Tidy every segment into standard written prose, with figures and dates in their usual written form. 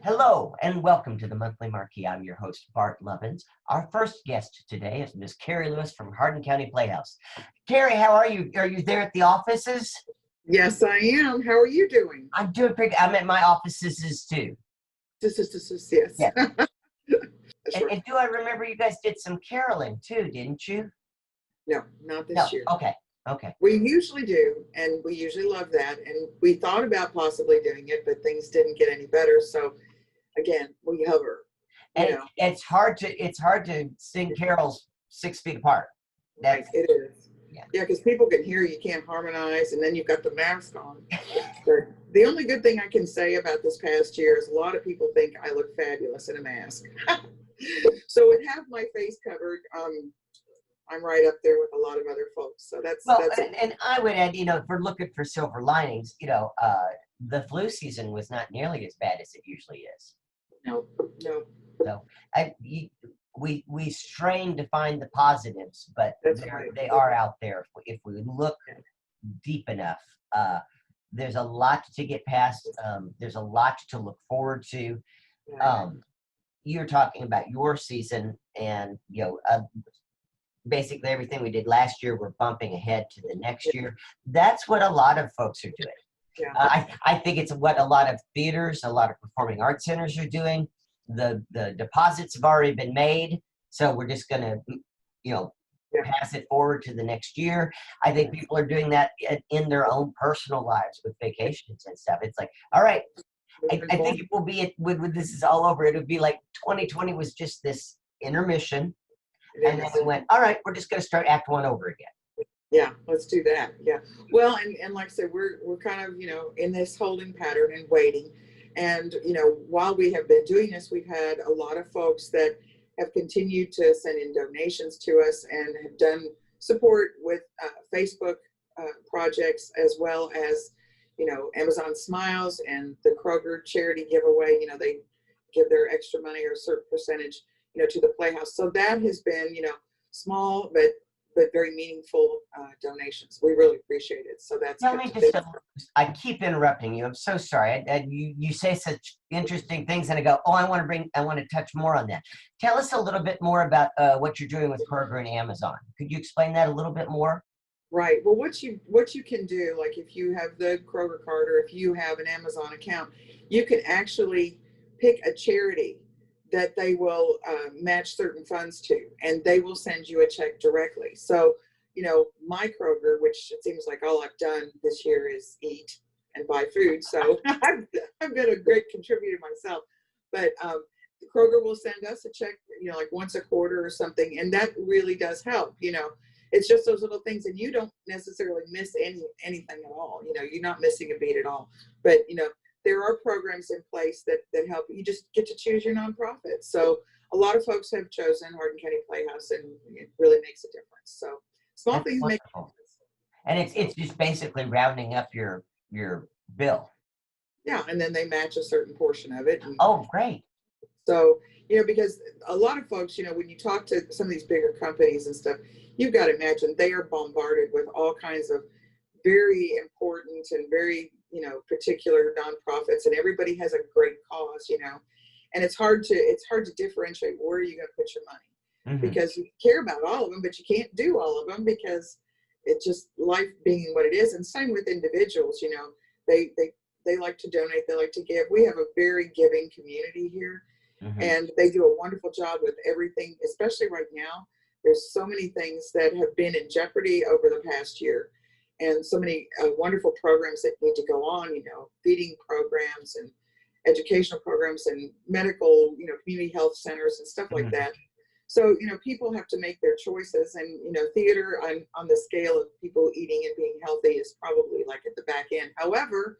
Hello and welcome to the Monthly Marquee. I'm your host, Bart Lovins. Our first guest today is Miss Carrie Lewis from Hardin County Playhouse. Carrie, how are you? Are you there at the offices? Yes, I am. How are you doing? I'm doing pretty good. I'm at my offices too. Yes. Yeah. Sure. And do I remember you guys did some caroling too, didn't you? No, not No. this year. Okay. We usually do, and we usually love that. And we thought about possibly doing it, but things didn't get any better. So again, we hover. And it's hard to sing carols 6 feet apart. Right, it is. Yeah. Yeah, because people can hear you can't harmonize, and then you've got the mask on. But the only good thing I can say about this past year is a lot of people think I look fabulous in a mask. So with half my face covered, I'm right up there with a lot of other folks. So that's and I would add, if we're looking for silver linings, the flu season was not nearly as bad as it usually is. No. So we strain to find the positives, but they are out there if we look deep enough. There's a lot to get past. There's a lot to look forward to. You're talking about your season, and basically everything we did last year, we're bumping ahead to the next year. That's what a lot of folks are doing. Yeah. I think it's what a lot of theaters, a lot of performing arts centers are doing. The deposits have already been made, so we're just going to, pass it forward to the next year. I think people are doing that in their own personal lives with vacations and stuff. It's like, all right, I think it will be, when this is all over, it'll be like 2020 was just this intermission. And then we went, all right, we're just going to start Act One over again. Yeah, let's do that. Yeah. Well, and like I said, we're kind of, in this holding pattern and waiting. And, while we have been doing this, we've had a lot of folks that have continued to send in donations to us and have done support with Facebook projects, as well as, Amazon Smiles and the Kroger charity giveaway. They give their extra money or a certain percentage, to the Playhouse. So that has been, small, but very meaningful donations. We really appreciate it. So that's I keep interrupting you. I'm so sorry. You say such interesting things, and I go, I want to touch more on that. Tell us a little bit more about what you're doing with Kroger and Amazon. Could you explain that a little bit more? Right. Well, what you can do, like if you have the Kroger card or if you have an Amazon account, you can actually pick a charity that they will match certain funds to, and they will send you a check directly. So, my Kroger, which it seems like all I've done this year is eat and buy food. So I've been a great contributor myself, but Kroger will send us a check, like once a quarter or something. And that really does help. It's just those little things, and you don't necessarily miss anything at all. You're not missing a beat at all, but there are programs in place that help. You just get to choose your nonprofit. So a lot of folks have chosen Hardin County Playhouse, and it really makes a difference. So small things make a difference. And it's just basically rounding up your bill. Yeah, and then they match a certain portion of it. Oh, great. So, because a lot of folks, when you talk to some of these bigger companies and stuff, you've got to imagine they are bombarded with all kinds of very important and very particular nonprofits, and everybody has a great cause, and it's hard to differentiate where you're going to put your money, because you care about all of them, but you can't do all of them because it's just life being what it is. And same with individuals, they like to donate, they like to give. We have a very giving community here, and they do a wonderful job with everything, especially right now. There's so many things that have been in jeopardy over the past year, and so many wonderful programs that need to go on, feeding programs and educational programs and medical, community health centers and stuff like that. So, people have to make their choices, and, theater on the scale of people eating and being healthy is probably like at the back end. However,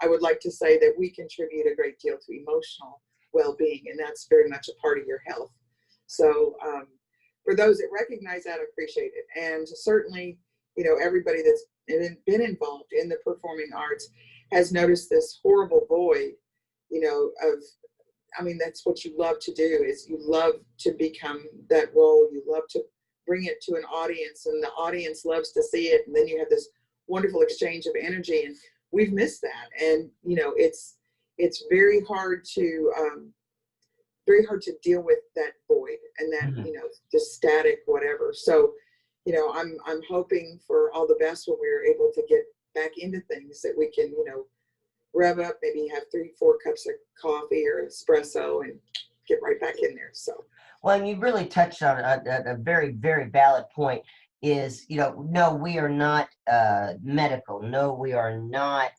I would like to say that we contribute a great deal to emotional well-being, and that's very much a part of your health. So for those that recognize that, I appreciate it. And certainly, everybody that's been involved in the performing arts has noticed this horrible void, that's what you love to do, is you love to become that role. You love to bring it to an audience, and the audience loves to see it. And then you have this wonderful exchange of energy, and we've missed that. And, it's very hard to deal with that void and that, you know, the static, whatever. So, you know, I'm hoping for all the best when we're able to get back into things, that we can, you know, rev up, maybe have 3-4 cups of coffee or espresso and get right back in there. So, well, and you really touched on a very, very valid point is, you know, no, we are not medical. No, we are not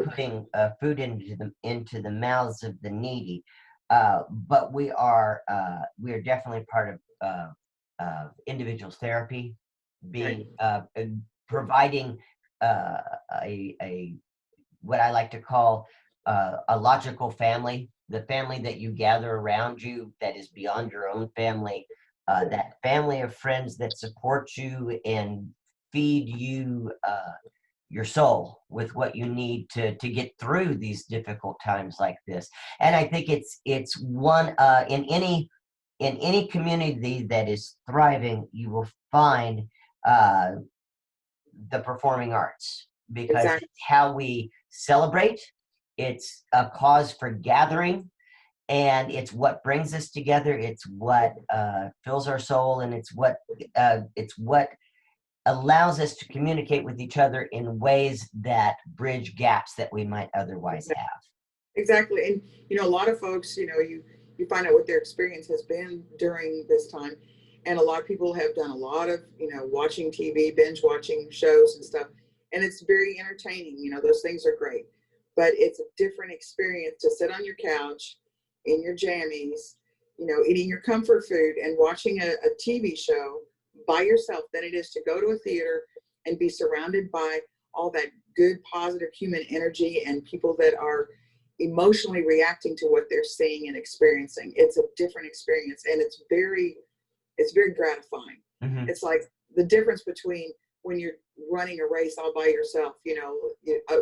putting food into the mouths of the needy. But we are definitely part of individuals therapy, being providing a what I like to call a logical family, the family that you gather around you that is beyond your own family, that family of friends that support you and feed you your soul with what you need to get through these difficult times like this. And I think it's one in any community that is thriving, you will find the performing arts, because exactly. it's how we celebrate, it's a cause for gathering, and it's what brings us together. It's what fills our soul, and it's what allows us to communicate with each other in ways that bridge gaps that we might otherwise have. Exactly. And, you know, a lot of folks, you know, you find out what their experience has been during this time. And a lot of people have done a lot of, you know, watching TV, binge watching shows and stuff. And it's very entertaining. You know, those things are great. But it's a different experience to sit on your couch in your jammies, you know, eating your comfort food and watching a TV show by yourself than it is to go to a theater and be surrounded by all that good, positive human energy and people that are emotionally reacting to what they're seeing and experiencing. It's a different experience, and it's very gratifying. Mm-hmm. It's like the difference between when you're running a race all by yourself, you know,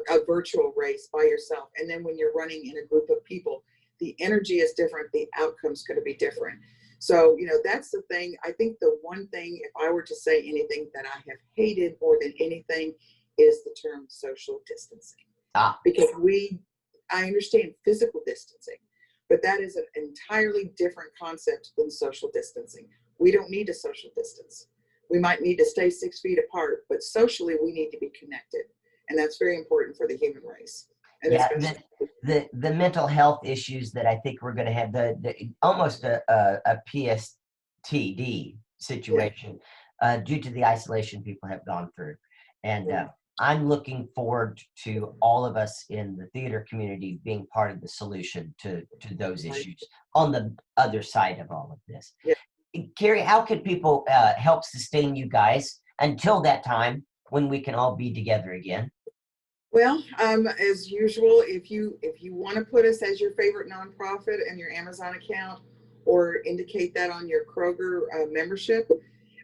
a virtual race by yourself, and then when you're running in a group of people, the energy is different, the outcome's going to be different. So, you know, that's the thing. I think the one thing, if I were to say anything that I have hated more than anything, is the term social distancing. Because I understand physical distancing, but that is an entirely different concept than social distancing. We don't need to social distance. We might need to stay 6 feet apart, but socially we need to be connected. And that's very important for the human race. And yeah, the mental health issues that I think we're going to have, the almost a PSTD situation due to the isolation people have gone through. And I'm looking forward to all of us in the theater community being part of the solution to those issues on the other side of all of this. Carrie, how can people help sustain you guys until that time when we can all be together again? Well, as usual, if you want to put us as your favorite nonprofit in your Amazon account, or indicate that on your Kroger membership.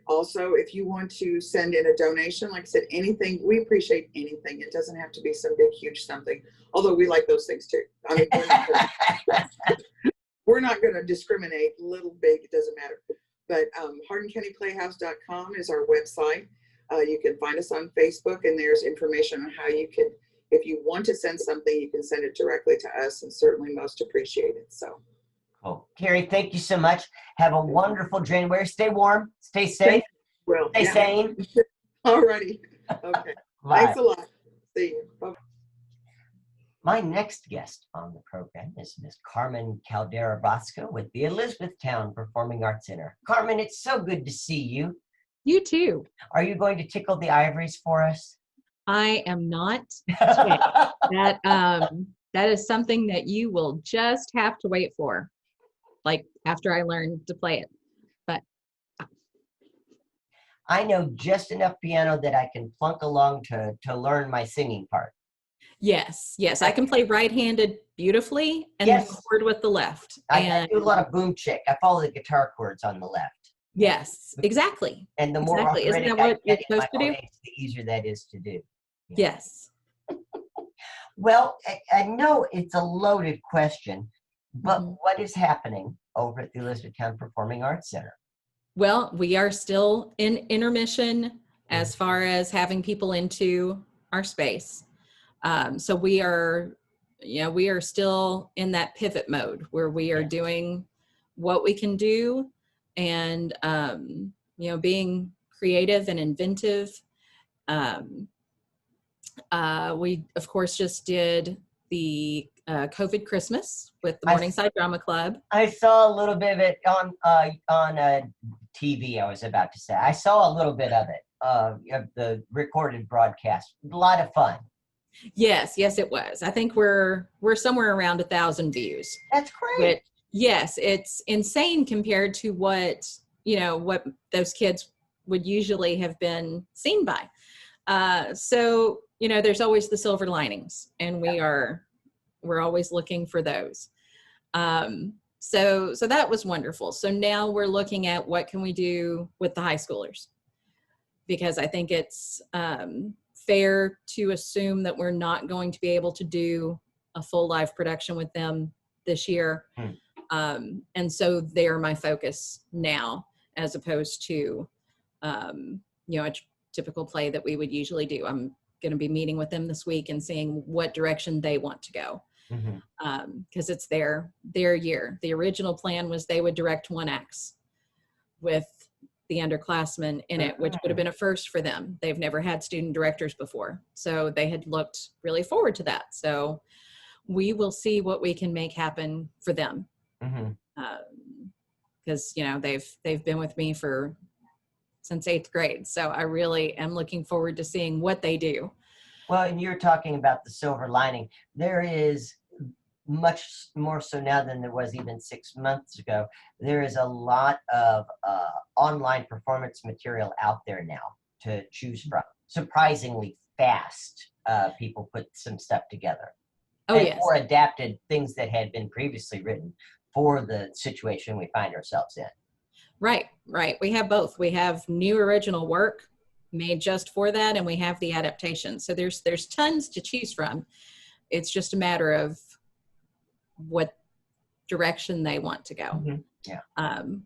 Also, if you want to send in a donation, like I said, anything, we appreciate anything. It doesn't have to be some big, huge something, although we like those things too. I mean, we're not going to discriminate, little, big, it doesn't matter. But HardinCountyPlayhouse.com is our website. You can find us on Facebook, and there's information on how you can, if you want to send something, you can send it directly to us, and certainly most appreciated. So. Cool. Carrie, thank you so much. Have a wonderful January. Stay warm. Stay safe. Well, stay sane. All righty. Okay. Thanks a lot. See you. Bye-bye. My next guest on the program is Ms. Carmen Caldera Bosco with the Elizabethtown Performing Arts Center. Carmen, it's so good to see you. You too. Are you going to tickle the ivories for us? I am not. That is something that you will just have to wait for. Like after I learn to play it. But I know just enough piano that I can plunk along to learn my singing part. Yes, I can play right-handed beautifully and chord with the left. I do a lot of boom chick. I follow the guitar chords on the left. Yes, exactly. And the more Isn't that what you're supposed to do? The easier that is to do. Yes. Well, I know it's a loaded question, but what is happening over at the Elizabethtown Performing Arts Center? Well, we are still in intermission as far as having people into our space. So we are we are still in that pivot mode where we are doing what we can do, and being creative and inventive. We of course just did the COVID Christmas with the Morningside Drama Club. I saw a little bit of it on TV. I was about to say I saw a little bit of it, of the recorded broadcast. A lot of fun. Yes, it was. I think we're somewhere around 1,000 views. That's great. But yes, it's insane compared to what those kids would usually have been seen by. So there's always the silver linings, and we're always looking for those. So that was wonderful. So now we're looking at what can we do with the high schoolers, because I think it's fair to assume that we're not going to be able to do a full live production with them this year. And so they're my focus now, as opposed to, a typical play that we would usually do. I'm going to be meeting with them this week and seeing what direction they want to go. Because it's their year. The original plan was they would direct one acts with the underclassmen in it, which would have been a first for them. They've never had student directors before, so they had looked really forward to that. So we will see what we can make happen for them, because they've been with me since 8th grade. So I really am looking forward to seeing what they do. Well, and you're talking about the silver lining. There is much more so now than there was even 6 months ago. There is a lot of online performance material out there now to choose from. Surprisingly fast, people put some stuff together. Or adapted things that had been previously written for the situation we find ourselves in. Right. We have both. We have new original work made just for that, and we have the adaptation. So there's tons to choose from. It's just a matter of what direction they want to go.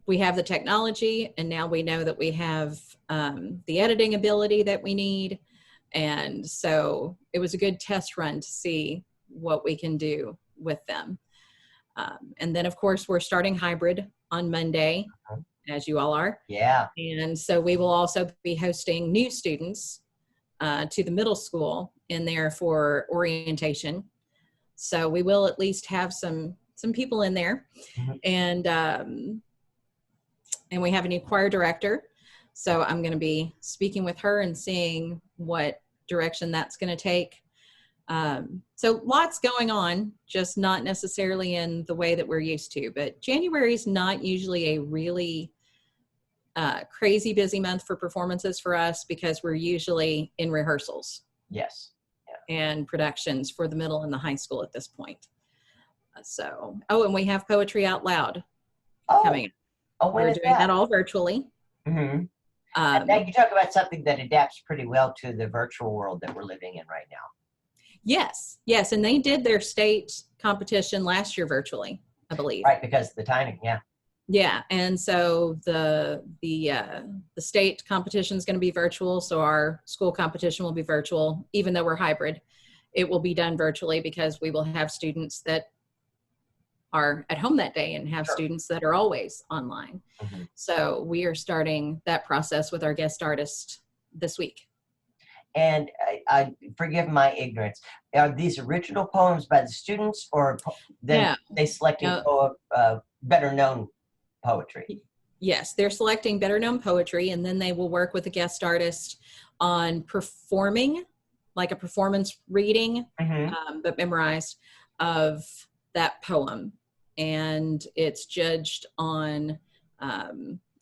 We have the technology, and now we know that we have the editing ability that we need. And so it was a good test run to see what we can do with them. And then of course we're starting hybrid on Monday, as you all are. Yeah. And so we will also be hosting new students to the middle school in there for orientation. So we will at least have some people in there. And we have a new choir director. So I'm going to be speaking with her and seeing what direction that's going to take. So lots going on, just not necessarily in the way that we're used to. But January is not usually a really crazy busy month for performances for us, because we're usually in rehearsals. Yes. And productions for the middle and the high school at this point. And we have Poetry Out Loud coming up. We're doing that all virtually. Now you talk about something that adapts pretty well to the virtual world that we're living in right now. Yes. And they did their state competition last year virtually, I believe. Right, because of the timing. Yeah, and so the state competition is going to be virtual, so our school competition will be virtual, even though we're hybrid. It will be done virtually because we will have students that are at home that day and have students that are always online. So we are starting that process with our guest artist this week. And I forgive my ignorance. Are these original poems by the students, or they selecting better known poetry? Yes, they're selecting better known poetry, and then they will work with a guest artist on performing, like a performance reading, but memorized, of that poem. And it's judged on, I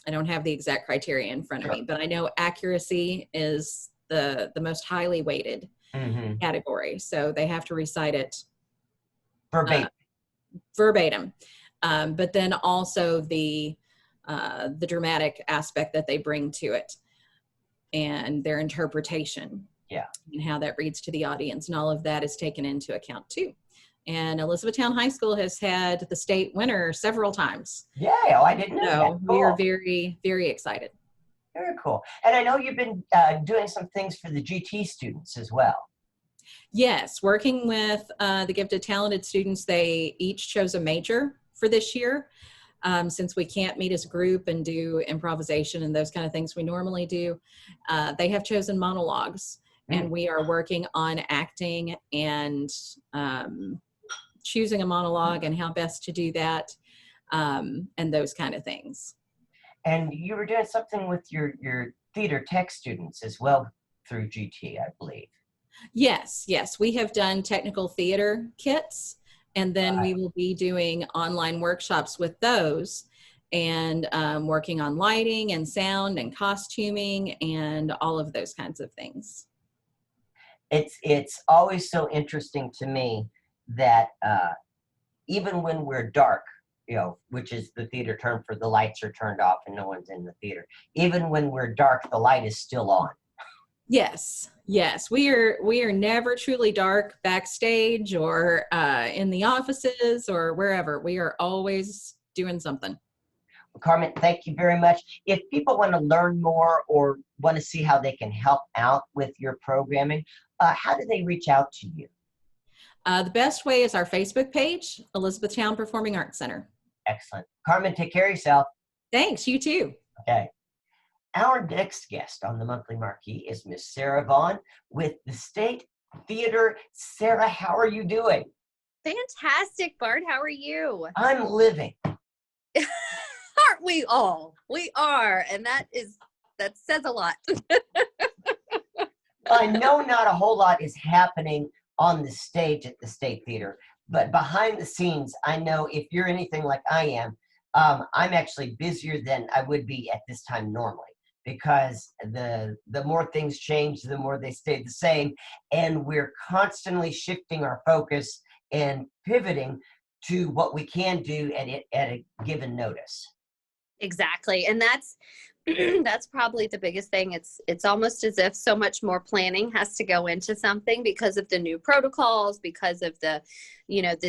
don't have the exact criteria in front of me, but I know accuracy is the most highly weighted category. So they have to recite it verbatim. But then also the dramatic aspect that they bring to it, and their interpretation, and how that reads to the audience, and all of that is taken into account too. And Elizabethtown High School has had the state winner several times. I didn't know that. So we are very, very excited. Very cool. And I know you've been doing some things for the GT students as well. Yes, working with the gifted talented students, they each chose a major for this year. Since we can't meet as a group and do improvisation and those kind of things we normally do, they have chosen monologues, and we are working on acting and choosing a monologue and how best to do that, and those kind of things. And you were doing something with your theater tech students as well through GT, I believe. Yes, yes, we have done technical theater kits, and then we will be doing online workshops with those, and working on lighting and sound and costuming and all of those kinds of things. It's always so interesting to me that even when we're dark, you know, which is the theater term for the lights are turned off and no one's in the theater, even when we're dark, the light is still on. Yes, yes, we are never truly dark backstage or in the offices or wherever. We are always doing something. Well, Carmen, thank you very much. If people want to learn more or want to see how they can help out with your programming, how do they reach out to you? The best way is our Facebook page, Elizabethtown Performing Arts Center. Excellent. Carmen, take care of yourself. Thanks, you too. Okay. Our next guest on the Monthly Marquee is Miss Sarah Vaughn with the State Theater. Sarah, how are you doing? Fantastic, Bart. How are you? I'm living. Aren't we all? We are, and that says a lot. I know not a whole lot is happening on the stage at the State Theater, but behind the scenes, I know if you're anything like I am, I'm actually busier than I would be at this time normally, because the more things change, the more they stay the same, and we're constantly shifting our focus and pivoting to what we can do at a given notice. Exactly, and that's that's probably the biggest thing. It's almost as if so much more planning has to go into something because of the new protocols, because of the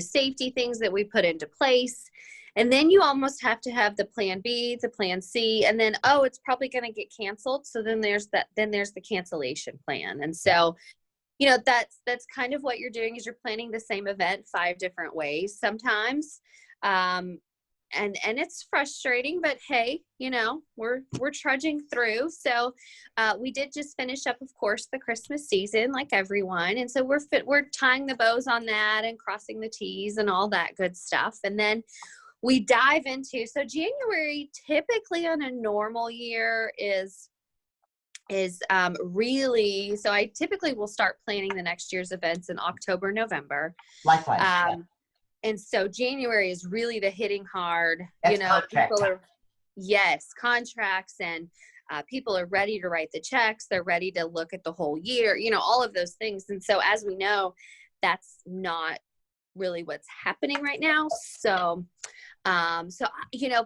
safety things that we put into place. And then you almost have to have the plan B, the plan C, and then, oh, it's probably going to get canceled. So then there's the cancellation plan. And so, that's kind of what you're doing, is you're planning the same event 5 different ways sometimes. And it's frustrating, but hey, we're trudging through. So we did just finish up, of course, the Christmas season like everyone. And so we're tying the bows on that and crossing the T's and all that good stuff. And then we dive into, so January typically on a normal year is really, so I typically will start planning the next year's events in October, November. Likewise. Yeah. And so January is really the hitting hard, That's contract time. Yes, contracts, and people are ready to write the checks. They're ready to look at the whole year, all of those things. And so as we know, that's not really what's happening right now. So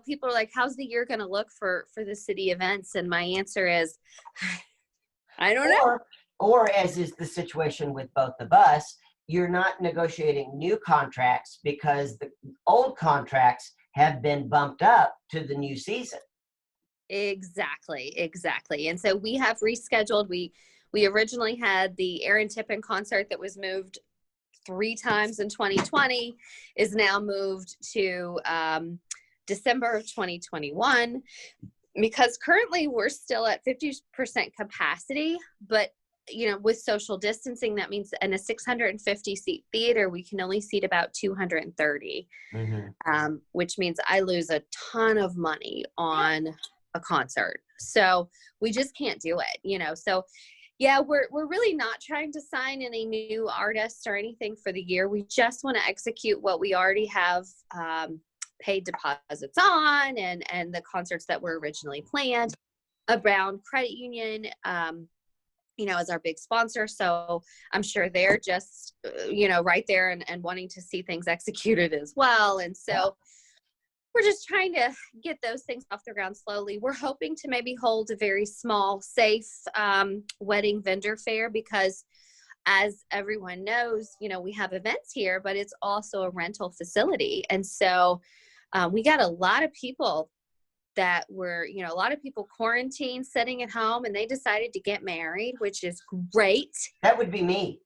people are like, how's the year going to look for the city events? And my answer is, I don't know. Or as is the situation with both of us, you're not negotiating new contracts because the old contracts have been bumped up to the new season. Exactly. And so we have rescheduled. We originally had the Aaron Tippin concert that was moved 3 times in 2020 is now moved to December of 2021, because currently we're still at 50% capacity, but with social distancing, that means in a 650 seat theater, we can only seat about 230, which means I lose a ton of money on a concert. So we just can't do it, so yeah, we're really not trying to sign any new artists or anything for the year. We just want to execute what we already have paid deposits on, and the concerts that were originally planned. A Brown Credit Union, as our big sponsor. So I'm sure they're just, right there and wanting to see things executed as well. And so we're just trying to get those things off the ground slowly. We're hoping to maybe hold a very small, safe wedding vendor fair, because as everyone knows, we have events here, but it's also a rental facility. And so we got a lot of people that were, a lot of people quarantined, sitting at home, and they decided to get married, which is great. That would be me.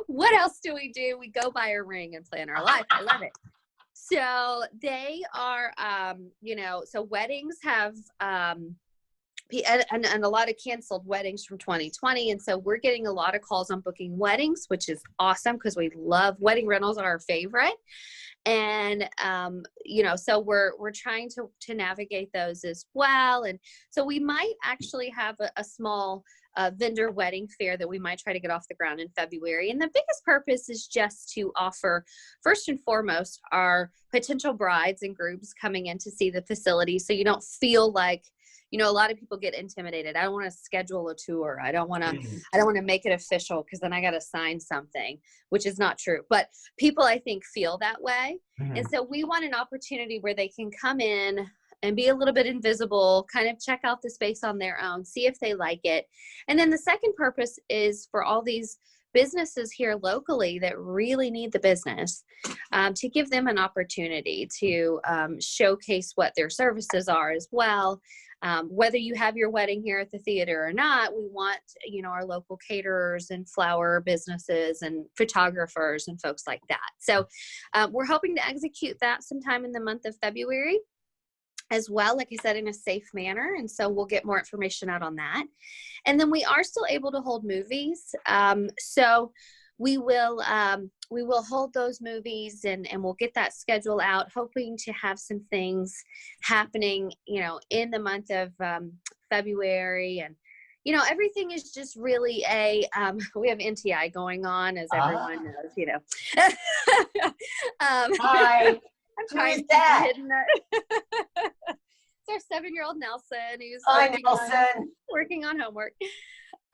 What else do? We go buy a ring and plan our life. I love it. So they are, so weddings have, and a lot of canceled weddings from 2020. And so we're getting a lot of calls on booking weddings, which is awesome because we love wedding rentals are our favorite. And, so we're trying to navigate those as well. And so we might actually have a small vendor wedding fair that we might try to get off the ground in February. And the biggest purpose is just to offer, first and foremost, our potential brides and groups coming in to see the facility. So you don't feel like, a lot of people get intimidated. I don't want to schedule a tour. I don't want to make it official because then I got to sign something, which is not true. But people, I think, feel that way. Mm-hmm. And so we want an opportunity where they can come in and be a little bit invisible, kind of check out the space on their own, see if they like it. And then the second purpose is for all these businesses here locally that really need the business, to give them an opportunity to showcase what their services are as well. Whether you have your wedding here at the theater or not, we want, our local caterers and flower businesses and photographers and folks like that. So we're hoping to execute that sometime in the month of February as well, like I said, in a safe manner. And so we'll get more information out on that. And then we are still able to hold movies. So we will hold those movies and we'll get that schedule out, hoping to have some things happening, in the month of February. And, everything is just really we have NTI going on, as everyone knows, Hi. I'm trying to that? It's our 7-year-old Nelson, who's working on homework.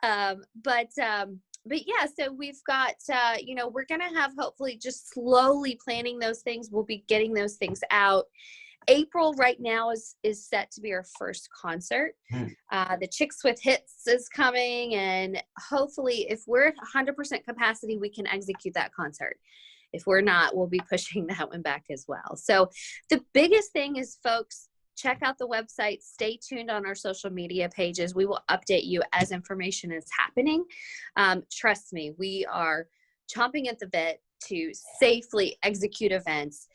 But yeah, so we've got, we're going to have hopefully just slowly planning those things. We'll be getting those things out. April right now is set to be our first concert. The Chicks with Hits is coming, and hopefully if we're at 100% capacity, we can execute that concert. If we're not, we'll be pushing that one back as well. So the biggest thing is, folks, check out the website. Stay tuned on our social media pages. We will update you as information is happening. Trust me, we are chomping at the bit to safely execute events.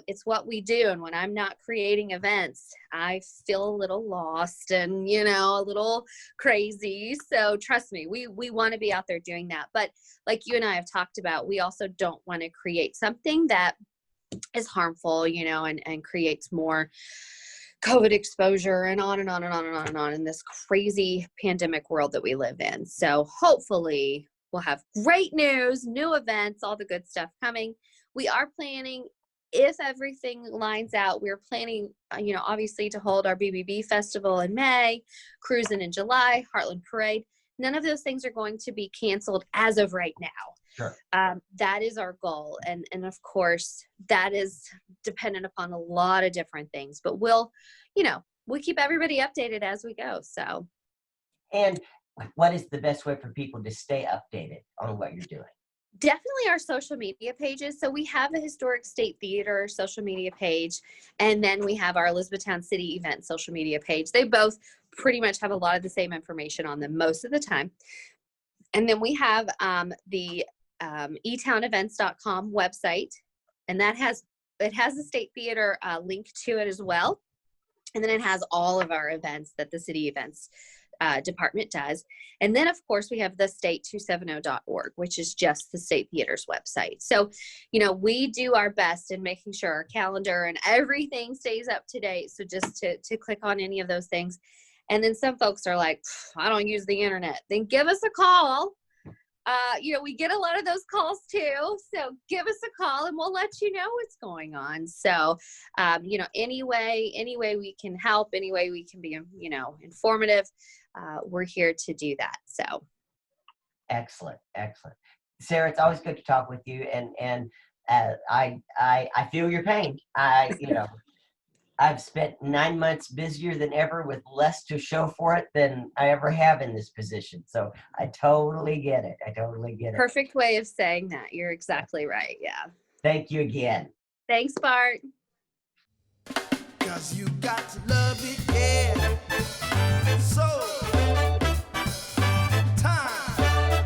It's what we do. And when I'm not creating events, I feel a little lost and, a little crazy. So trust me, we want to be out there doing that. But like you and I have talked about, we also don't want to create something that is harmful, and creates more COVID exposure and on and on and on and on and on in this crazy pandemic world that we live in. So hopefully we'll have great news, new events, all the good stuff coming. We are planning, if everything lines out, we're planning, obviously to hold our BBB Festival in May, Cruising in July, Heartland Parade. None of those things are going to be canceled as of right now. Sure. That is our goal. And of course, that is dependent upon a lot of different things. But we'll keep everybody updated as we go. So. And what is the best way for people to stay updated on what you're doing? Definitely our social media pages. So we have a Historic State Theater social media page, and then we have our Elizabethtown City Event social media page. They both pretty much have a lot of the same information on them most of the time. And then we have the etownevents.com website, and that has the State Theater link to it as well. And then it has all of our events that the city events department does. And then of course we have the state270.org, which is just the State Theater's website. So, we do our best in making sure our calendar and everything stays up to date. So just to click on any of those things. And then some folks are like, I don't use the internet. Then give us a call. We get a lot of those calls too. So give us a call and we'll let you know what's going on. So, any way we can help, any way we can be, informative, we're here to do that. So. Excellent. Sarah, it's always good to talk with you. And I feel your pain. I've spent 9 months busier than ever with less to show for it than I ever have in this position. So I totally get it. Perfect way of saying that. You're exactly right. Yeah. Thank you again. Thanks, Bart. 'Cause you got to love it, yeah. So, time.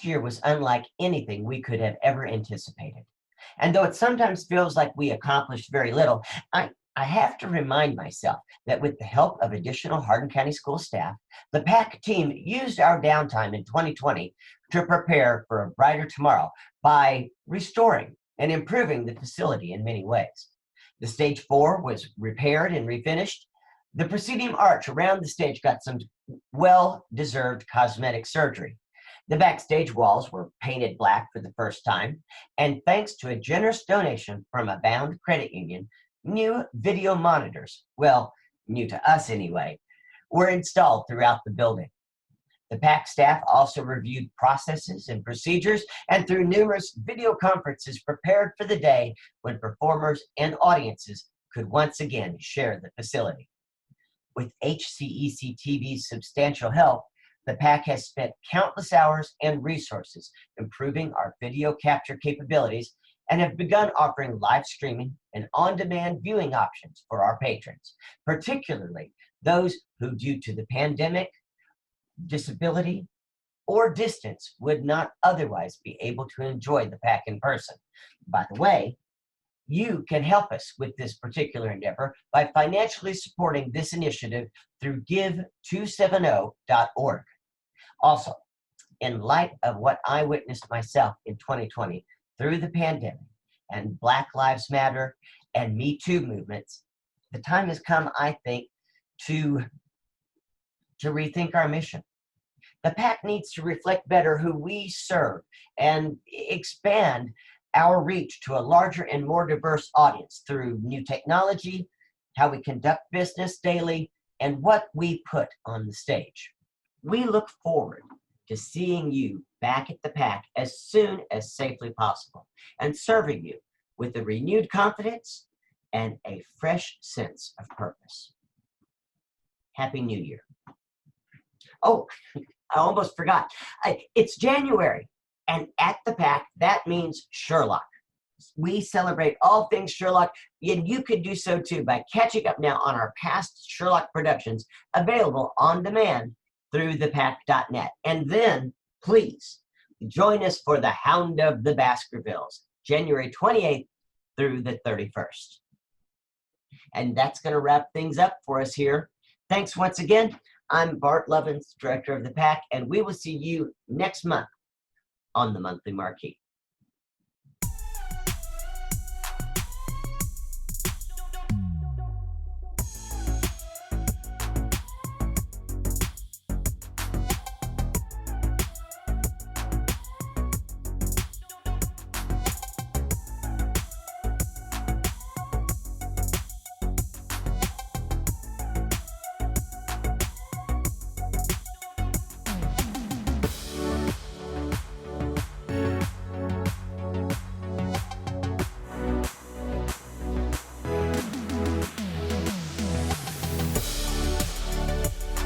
past year was unlike anything we could have ever anticipated. And though it sometimes feels like we accomplished very little, I have to remind myself that with the help of additional Hardin County School staff, the PAC team used our downtime in 2020 to prepare for a brighter tomorrow by restoring and improving the facility in many ways. The stage 4 was repaired and refinished. The proscenium arch around the stage got some well-deserved cosmetic surgery. The backstage walls were painted black for the first time, and thanks to a generous donation from a Bound credit union, new video monitors, well, new to us anyway, were installed throughout the building. The PAC staff also reviewed processes and procedures, and through numerous video conferences prepared for the day when performers and audiences could once again share the facility. With HCEC-TV's substantial help, the PAC has spent countless hours and resources improving our video capture capabilities and have begun offering live streaming and on-demand viewing options for our patrons, particularly those who, due to the pandemic, disability, or distance, would not otherwise be able to enjoy the PAC in person. By the way, you can help us with this particular endeavor by financially supporting this initiative through give270.org. Also, in light of what I witnessed myself in 2020 through the pandemic and Black Lives Matter and Me Too movements, the time has come, I think, to rethink our mission. The PAC needs to reflect better who we serve and expand our reach to a larger and more diverse audience through new technology, how we conduct business daily, and what we put on the stage. We look forward to seeing you back at the PAC as soon as safely possible and serving you with a renewed confidence and a fresh sense of purpose. Happy New Year. Oh, I almost forgot. It's January, and at the PAC, that means Sherlock. We celebrate all things Sherlock, and you can do so too by catching up now on our past Sherlock productions available on demand through thepac.net. And then, please, join us for the Hound of the Baskervilles, January 28th through the 31st. And that's going to wrap things up for us here. Thanks once again. I'm Bart Lovins, Director of the PAC, and we will see you next month on the Monthly Marquee.